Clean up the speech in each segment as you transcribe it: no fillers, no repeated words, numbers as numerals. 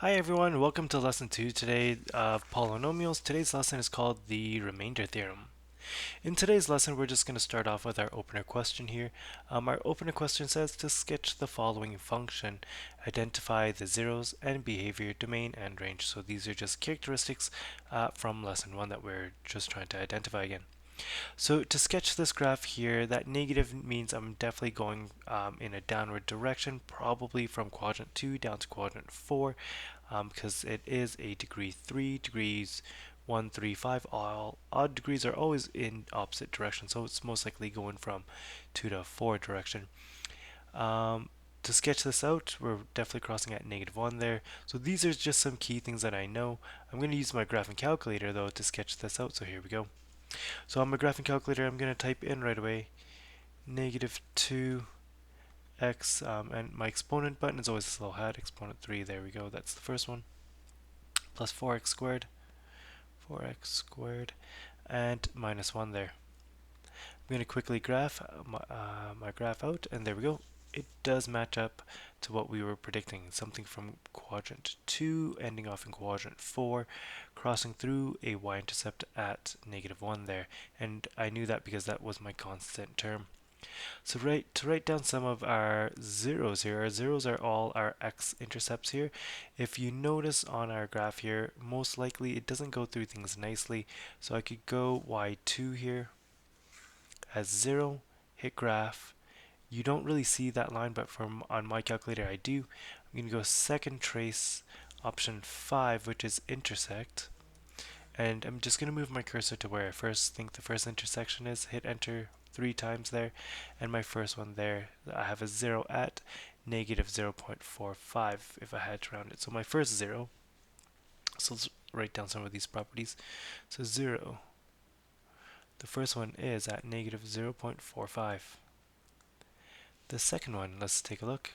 Hi everyone, welcome to lesson 2 today of polynomials. Today's lesson is called the remainder theorem. In today's lesson, we're just going to start off with our opener question here. Our opener question says to sketch the following function, identify the zeros and behavior, domain, and range. So these are just characteristics from lesson 1 that we're just trying to identify again. So to sketch this graph here, that negative means I'm definitely going in a downward direction, probably from quadrant 2 down to quadrant 4, because it is a degree 3 degrees 1, 3, 5. All odd degrees are always in opposite direction, so it's most likely going from 2 to 4 direction. To sketch this out, we're definitely crossing at -1 there. So these are just some key things that I know. I'm going to use my graphing calculator though to sketch this out, so here we go. So on my graphing calculator, I'm going to type in right away -2 x, and my exponent button is always this little hat, exponent 3, there we go, that's the first one, plus 4x squared, and -1 there. I'm going to quickly graph my graph out, and there we go. It does match up to what we were predicting, something from quadrant 2 ending off in quadrant 4, crossing through a y-intercept at -1 there, and I knew that because that was my constant term. So to write down some of our zeros here, our zeros are all our x-intercepts here. If you notice on our graph here, most likely it doesn't go through things nicely, so I could go y2 here as 0, hit graph. You don't really see that line, but on my calculator I do. I'm going to go second trace, option 5, which is intersect. And I'm just going to move my cursor to where I first think the first intersection is, hit enter 3 times there, and my first one there, I have a 0 at -0.45 if I had to round it. So my first 0, so let's write down some of these properties. So 0, the first one is at -0.45. The second one, let's take a look.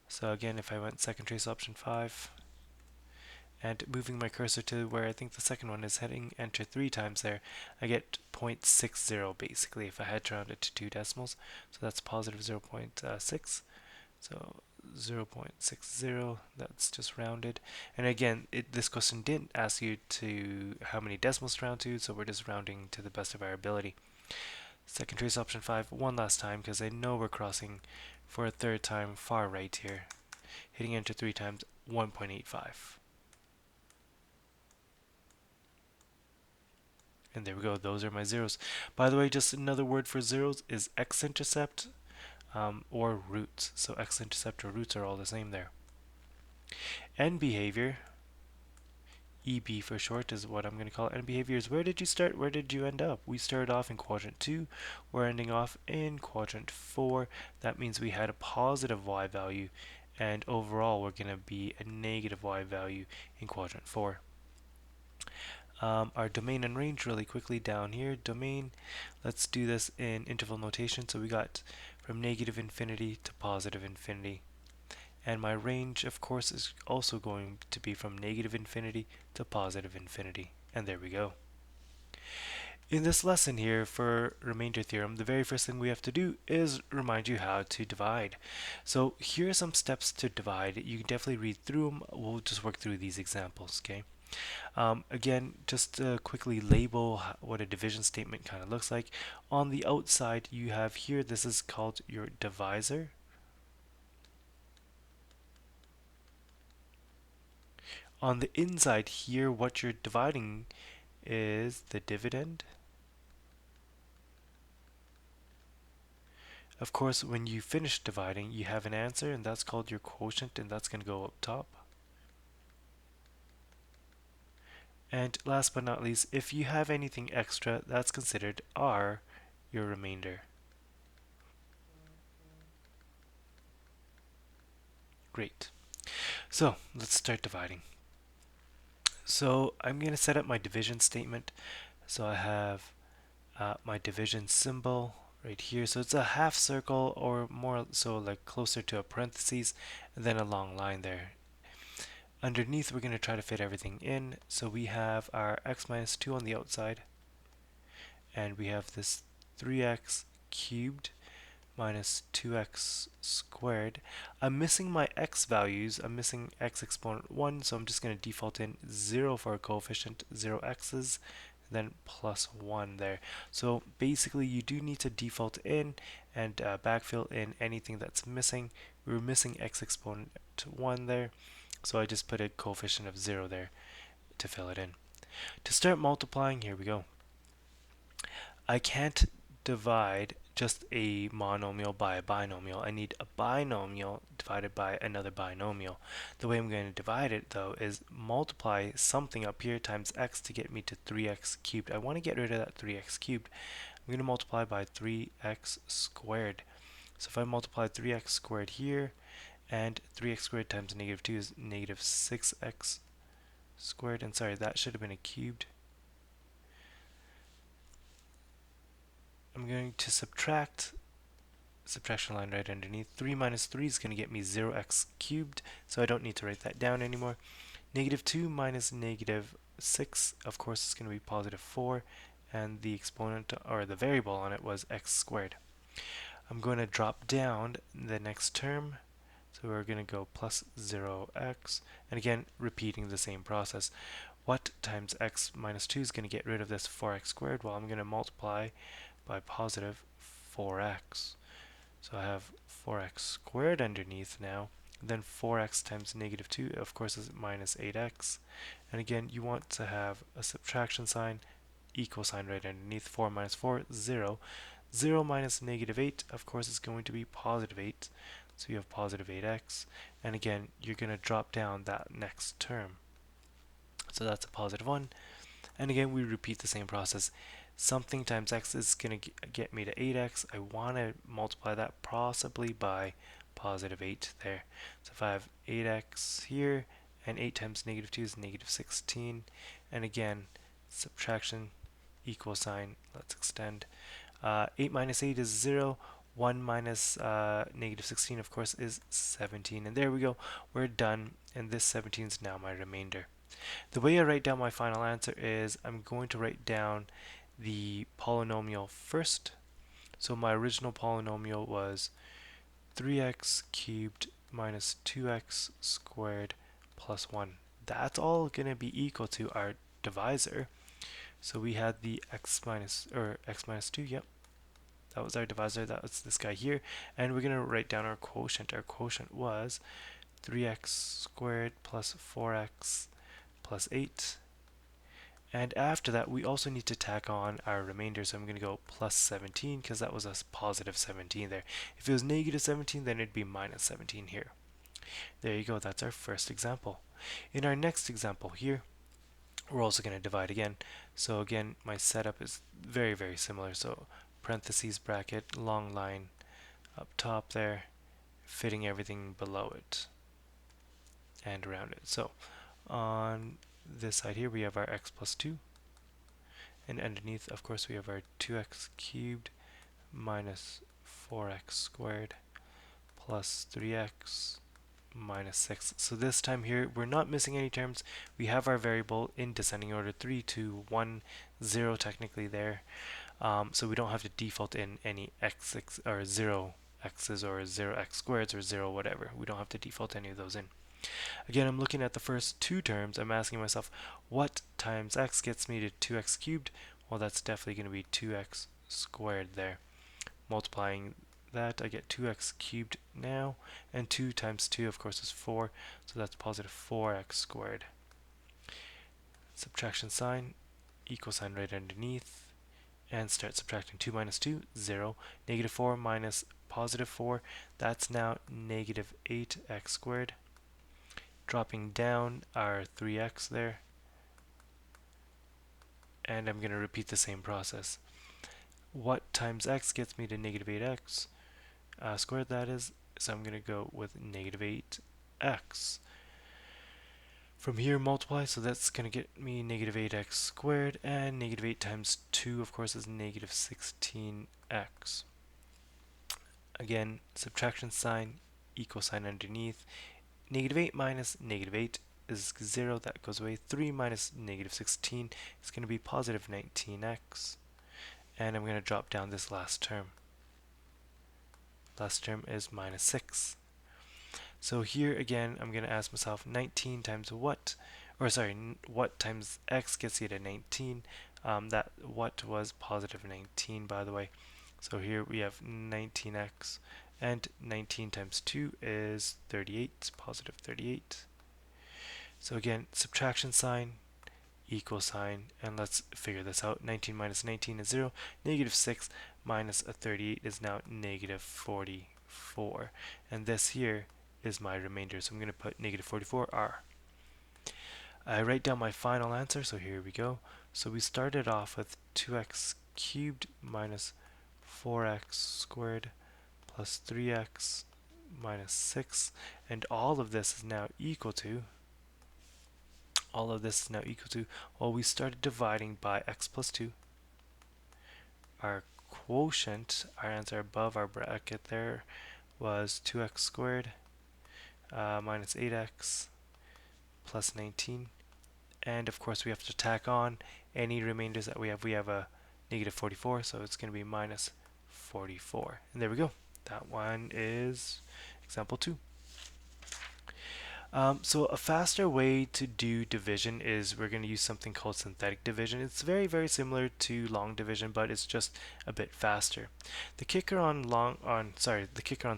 So again, if I went second trace option 5, and moving my cursor to where I think the second one is, hitting enter 3 times there, I get 0.60 basically if I had to round it to 2 decimals. So that's positive 0.6. So 0.60, that's just rounded. And again, this question didn't ask you to how many decimals to round to, so we're just rounding to the best of our ability. Second trace option 5 one last time because I know we're crossing for a third time far right here. Hitting enter 3 times, 1.85. And there we go, those are my zeros. By the way, just another word for zeros is x-intercept or roots. So x-intercept or roots are all the same there. End behavior, EB for short, is what I'm going to call it. End behavior is where did you start, where did you end up? We started off in quadrant 2, we're ending off in quadrant 4. That means we had a positive y value, and overall we're going to be a negative y value in quadrant 4. Our domain and range really quickly down here. Domain, let's do this in interval notation. So we got from -infinity to positive infinity. And my range, of course, is also going to be from -infinity to positive infinity. And there we go. In this lesson here for remainder theorem, the very first thing we have to do is remind you how to divide. So here are some steps to divide. You can definitely read through them. We'll just work through these examples, okay? Again, just to quickly label what a division statement kind of looks like. On the outside, you have here, this is called your divisor. On the inside here, what you're dividing is the dividend. Of course, when you finish dividing, you have an answer, and that's called your quotient, and that's going to go up top. And last but not least, if you have anything extra, that's considered R, your remainder. Great. So let's start dividing. So I'm going to set up my division statement. So I have my division symbol right here. So it's a half circle, or more so like closer to a parentheses, and then a long line there. Underneath, we're going to try to fit everything in. So we have our x minus 2 on the outside, and we have this 3x cubed minus 2x squared. I'm missing my x values. I'm missing x exponent 1, so I'm just going to default in 0 for a coefficient, 0 x's, then plus 1 there. So basically you do need to default in and backfill in anything that's missing. We were missing x exponent 1 there, so I just put a coefficient of 0 there to fill it in. To start multiplying, here we go. I can't divide just a monomial by a binomial. I need a binomial divided by another binomial. The way I'm going to divide it though is multiply something up here times x to get me to 3x cubed. I want to get rid of that 3x cubed. I'm going to multiply by 3x squared. So if I multiply 3x squared here, and 3x squared times negative 2 is negative 6x squared, and sorry, that should have been a cubed. I'm going to subtraction line right underneath. 3 minus 3 is going to get me 0x cubed, so I don't need to write that down anymore. Negative 2 minus negative 6, of course, is going to be positive 4, and the exponent, or the variable on it, was x squared. I'm going to drop down the next term, so we're going to go plus 0x, and again, repeating the same process. What times x minus 2 is going to get rid of this 4x squared? Well, I'm going to multiply by positive 4x. So I have 4x squared underneath now. Then 4x times negative 2, of course, is minus 8x. And again, you want to have a subtraction sign, equal sign right underneath. 4 minus 4, 0. 0 minus negative 8, of course, is going to be positive 8. So you have positive 8x. And again, you're going to drop down that next term. So that's a positive 1. And again, we repeat the same process. Something times x is going to get me to 8x. I want to multiply that possibly by positive 8 there. So if I have 8x here, and 8 times negative 2 is negative 16. And again, subtraction, equal sign, let's extend. 8 minus 8 is 0. 1 minus negative 16, of course, is 17. And there we go. We're done. And this 17 is now my remainder. The way I write down my final answer is I'm going to write down the polynomial first. So my original polynomial was 3x cubed minus 2x squared plus 1. That's all going to be equal to our divisor. So we had the x minus 2, yep. That was our divisor, that was this guy here. And we're going to write down our quotient. Our quotient was 3x squared plus 4x plus 8. And after that, we also need to tack on our remainder. So I'm going to go plus 17 because that was a positive 17 there. If it was negative 17, then it'd be minus 17 here. There you go. That's our first example. In our next example here, we're also going to divide again. So again, my setup is very, very similar. So parentheses, bracket, long line up top there, fitting everything below it and around it. So on this side here we have our x plus 2, and underneath, of course, we have our 2x cubed minus 4x squared plus 3x minus 6. So this time here we're not missing any terms. We have our variable in descending order 3, 2, 1, 0 technically there, so we don't have to default in any x or 0 x's or 0 x squareds or 0 whatever. We don't have to default any of those in. Again, I'm looking at the first two terms. I'm asking myself, what times x gets me to 2x cubed? Well, that's definitely going to be 2x squared there. Multiplying that, I get 2x cubed now, and 2 times 2, of course, is 4, so that's positive 4x squared. Subtraction sign, equal sign right underneath, and start subtracting. 2 minus 2, 0. Negative 4 minus positive 4, that's now negative 8x squared. Dropping down our 3x there, and I'm going to repeat the same process. What times x gets me to negative 8x squared, that is, so I'm going to go with negative 8x. From here, multiply, so that's going to get me negative 8x squared, and negative 8 times 2, of course, is negative 16x. Again, subtraction sign, equal sign underneath. Negative 8 minus negative 8 is 0, that goes away. 3 minus negative 16 is going to be positive 19x. And I'm going to drop down this last term. last term is minus 6. So here again, I'm going to ask myself 19 times what? Or sorry, what times x gets you to 19? That what was positive 19, by the way. So here we have 19x, and 19 times 2 is 38, positive 38. So again, subtraction sign, equal sign, and let's figure this out. 19 minus 19 is 0. Negative 6 minus a 38 is now negative 44. And this here is my remainder, so I'm going to put negative 44r. I write down my final answer, so here we go. So we started off with 2x cubed minus 4x squared plus 3x minus 6, and all of this is now equal to, well, we started dividing by x plus 2. Our quotient, our answer above our bracket there, was 2x squared minus 8x plus 19. And of course we have to tack on any remainders that we have. We have a negative 44, so it's going to be minus 44. And there we go. That one is example 2. So a faster way to do division is we're going to use something called synthetic division. It's very, very similar to long division, but it's just a bit faster. The kicker on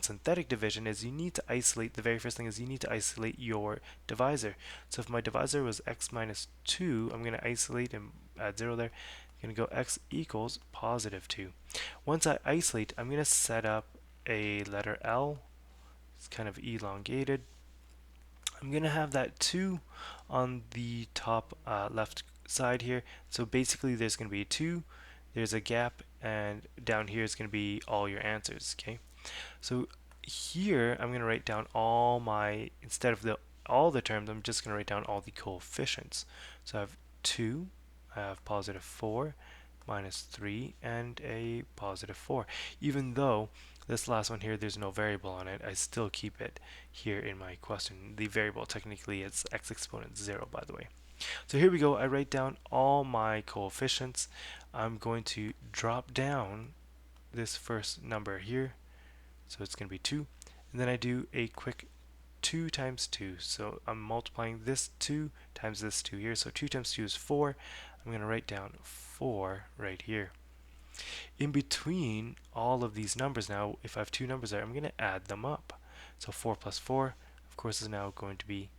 synthetic division is you need to isolate, the very first thing is you need to isolate your divisor. So if my divisor was x minus 2, I'm going to isolate and add 0 there. I'm going to go x equals positive 2. Once I isolate, I'm going to set up a letter L. It's kind of elongated. I'm going to have that 2 on the top left side here. So basically there's going to be a 2, there's a gap, and down here is going to be all your answers. Okay, so here I'm going to write down all my, instead of all the terms, I'm just going to write down all the coefficients. So I have 2, I have positive 4, minus 3, and a positive 4. Even though this last one here, there's no variable on it, I still keep it here in my question. The variable technically is x exponent 0, by the way. So here we go. I write down all my coefficients. I'm going to drop down this first number here, so it's going to be 2, and then I do a quick 2 times 2. So I'm multiplying this 2 times this 2 here. So 2 times 2 is 4. I'm going to write down 4 right here. In between all of these numbers now, if I have two numbers there, I'm going to add them up. So 4 plus 4, of course, is now going to be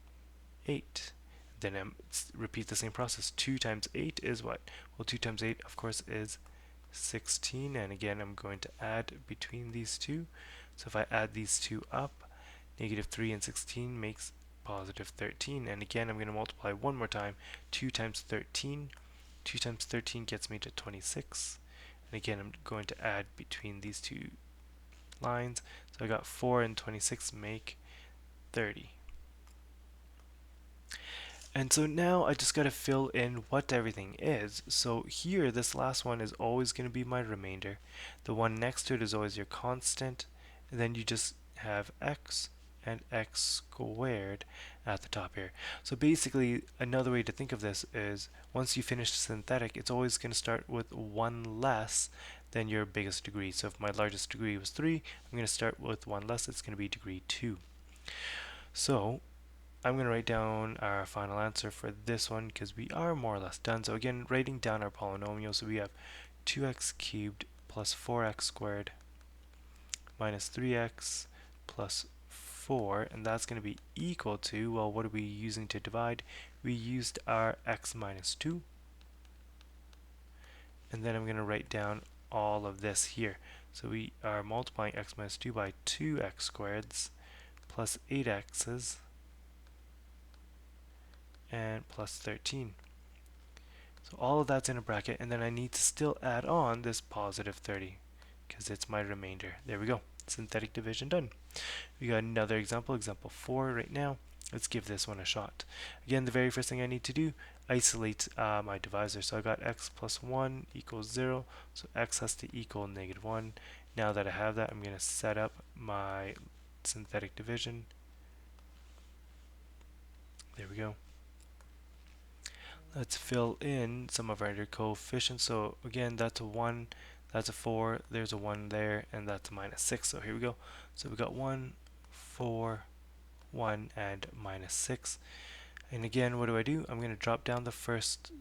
8. Then I repeat the same process. 2 times 8 is what? Well, 2 times 8, of course, is 16. And again, I'm going to add between these two. So if I add these two up, negative 3 and 16 makes positive 13. And again, I'm going to multiply one more time. 2 times 13. 2 times 13 gets me to 26. And again, I'm going to add between these two lines. So I got 4 and 26 make 30. And so now I just got to fill in what everything is. So here, this last one is always going to be my remainder. The one next to it is always your constant. And then you just have x and x squared at the top here. So basically, another way to think of this is once you finish synthetic, it's always going to start with one less than your biggest degree. So if my largest degree was 3, I'm going to start with one less. It's going to be degree 2. So I'm going to write down our final answer for this one because we are more or less done. So again, writing down our polynomial, so we have 2x cubed plus 4x squared minus 3x plus 4, and that's going to be equal to, well, what are we using to divide? We used our x minus 2, and then I'm going to write down all of this here. So we are multiplying x minus 2 by 2x squareds plus 8x's and plus 13. So all of that's in a bracket, and then I need to still add on this positive 30 because it's my remainder. There we go. Synthetic division done. We got another example, example 4 right now. Let's give this one a shot. Again, the very first thing I need to do, isolate my divisor. So I got x plus 1 equals 0, so x has to equal negative 1. Now that I have that, I'm going to set up my synthetic division. There we go. Let's fill in some of our coefficients. So again, that's 1, That's a 4, there's a 1 there, and that's a minus 6. So here we go. So we got 1, 4, 1, and minus 6. And again, what do? I'm going to drop down the first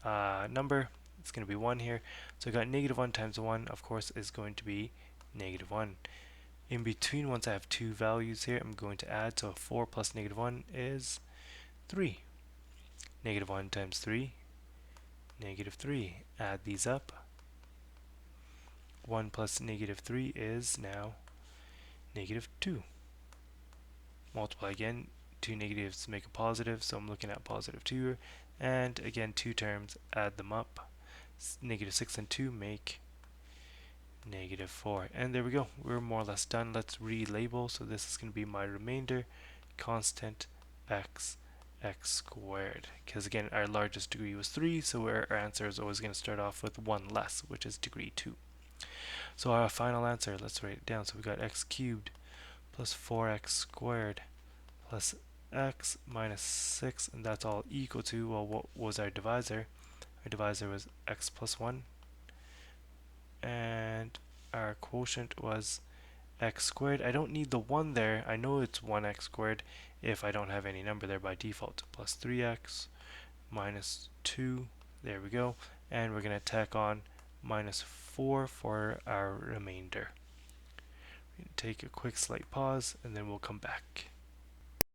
number. It's going to be 1 here. So I got negative 1 times 1, of course, is going to be negative 1. In between, once I have two values here, I'm going to add. So 4 plus negative 1 is 3. Negative 1 times 3, negative 3. Add these up. 1 plus negative 3 is now negative 2. Multiply again. Two negatives make a positive, so I'm looking at positive 2. And again, two terms, add them up. Negative 6 and 2 make negative 4. And there we go. We're more or less done. Let's relabel. So this is going to be my remainder constant x squared. Because again, our largest degree was 3, so our answer is always going to start off with 1 less, which is degree 2. So our final answer, let's write it down. So we got x cubed plus 4x squared plus x minus 6, and that's all equal to, well, what was our divisor? Our divisor was x plus 1, and our quotient was x squared. I don't need the 1 there. I know it's 1x squared if I don't have any number there by default. Plus 3x minus 2. There we go. And we're going to tack on minus 4 for our remainder. Take a quick slight pause, and then we'll come back.